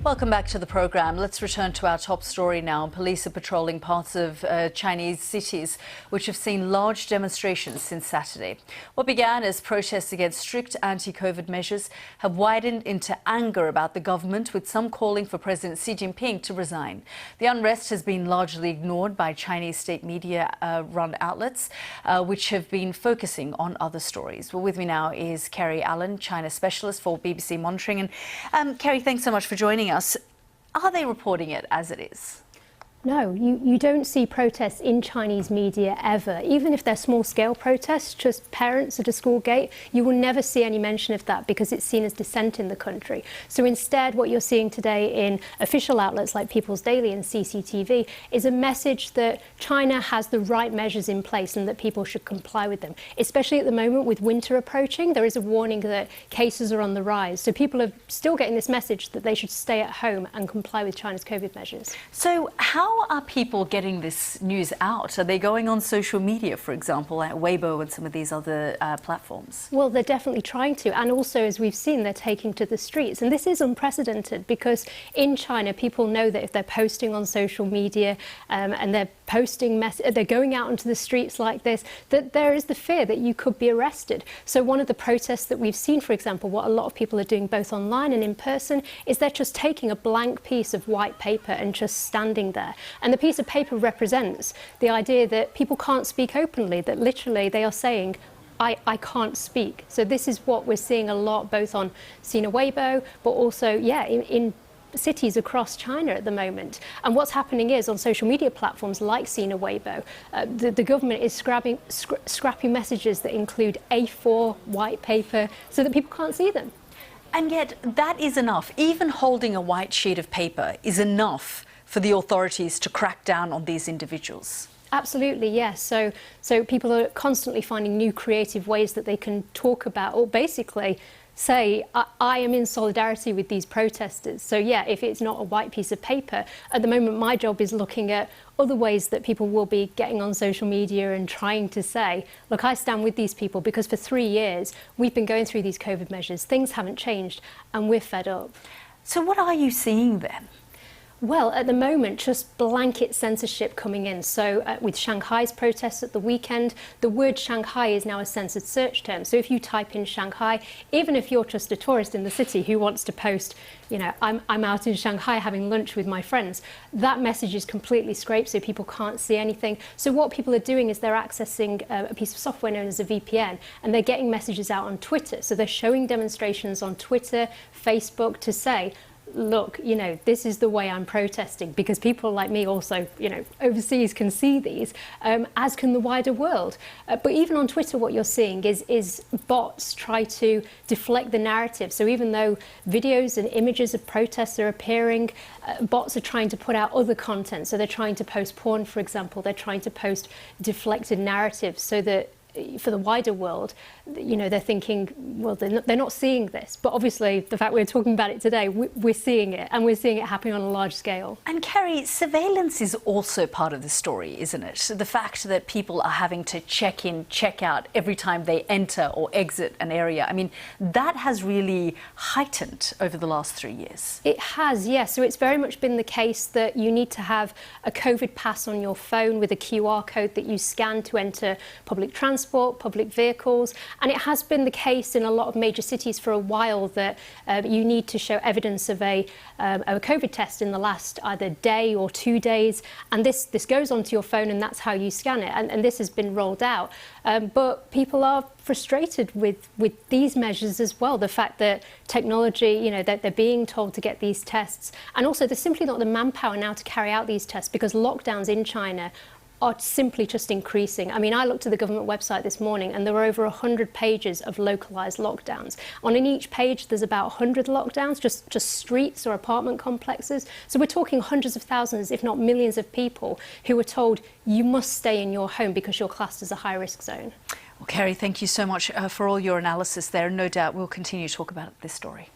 Welcome back to the programme. Let's return to our top story now. Police are patrolling parts of Chinese cities which have seen large demonstrations since Saturday. What began as protests against strict anti-COVID measures have widened into anger about the government, with some calling for President Xi Jinping to resign. The unrest has been largely ignored by Chinese state media-run outlets, which have been focusing on other stories. Well, with me now is Kerry Allen, China specialist for BBC Monitoring. And Kerry, thanks so much for joining us. Are they reporting it as it is? No, you don't see protests in Chinese media ever. Even if they're small-scale protests, just parents at a school gate, you will never see any mention of that because it's seen as dissent in the country. So instead, what you're seeing today in official outlets like People's Daily and CCTV is a message that China has the right measures in place and that people should comply with them. Especially at the moment with winter approaching, there is a warning that cases are on the rise. So people are still getting this message that they should stay at home and comply with China's COVID measures. So how are people getting this news out? Are they going on social media, for example, like Weibo and some of these other platforms? Well, they're definitely trying to. And also, as we've seen, they're taking to the streets. And this is unprecedented because in China, people know that if they're posting on social media and they're they're going out into the streets like this, that there is the fear that you could be arrested. So one of the protests that we've seen, for example, what a lot of people are doing both online and in person, is they're just taking a blank piece of white paper and just standing there. And the piece of paper represents the idea that people can't speak openly, that literally they are saying, I can't speak. So this is what we're seeing a lot, both on Sina Weibo, but also, in cities across China at the moment. And what's happening is on social media platforms like Sina Weibo, the government is scrapping messages that include A4 white paper so that people can't see them. And yet that is enough. Even holding a white sheet of paper is enough for the authorities to crack down on these individuals. Absolutely, yes. So people are constantly finding new creative ways that they can talk about, or basically say, I am in solidarity with these protesters. So yeah, if it's not a white piece of paper, at the moment my job is looking at other ways that people will be getting on social media and trying to say, look, I stand with these people because for 3 years we've been going through these COVID measures, things haven't changed and we're fed up. So what are you seeing then? Well, at the moment, just blanket censorship coming in. So with Shanghai's protests at the weekend, the word Shanghai is now a censored search term. So if you type in Shanghai, even if you're just a tourist in the city who wants to post, I'm out in Shanghai having lunch with my friends, that message is completely scraped so people can't see anything. So what people are doing is they're accessing a piece of software known as a VPN, and they're getting messages out on Twitter. So they're showing demonstrations on Twitter, Facebook to say, look, this is the way I'm protesting, because people like me also, overseas can see these, as can the wider world. But even on Twitter, what you're seeing is bots try to deflect the narrative. So even though videos and images of protests are appearing, bots are trying to put out other content. So they're trying to post porn, for example. They're trying to post deflected narratives so that for the wider world, they're thinking, well, they're not seeing this. But obviously, the fact we're talking about it today, we're seeing it, and we're seeing it happening on a large scale. And Kerry, surveillance is also part of the story, isn't it? The fact that people are having to check in, check out every time they enter or exit an area. I mean, that has really heightened over the last 3 years. It has, yes. So it's very much been the case that you need to have a COVID pass on your phone with a QR code that you scan to enter public transport, public vehicles. And it has been the case in a lot of major cities for a while that you need to show evidence of a COVID test in the last either day or 2 days. And this goes onto your phone and that's how you scan it. And this has been rolled out. But people are frustrated with these measures as well. The fact that technology, that they're being told to get these tests. And also there's simply not the manpower now to carry out these tests because lockdowns in China are simply just increasing. I mean, I looked at the government website this morning and there were over 100 pages of localised lockdowns. On each page, there's about 100 lockdowns, just streets or apartment complexes. So we're talking hundreds of thousands, if not millions of people who were told you must stay in your home because you're classed as a high-risk zone. Well, Kerry, thank you so much for all your analysis there. No doubt we'll continue to talk about this story.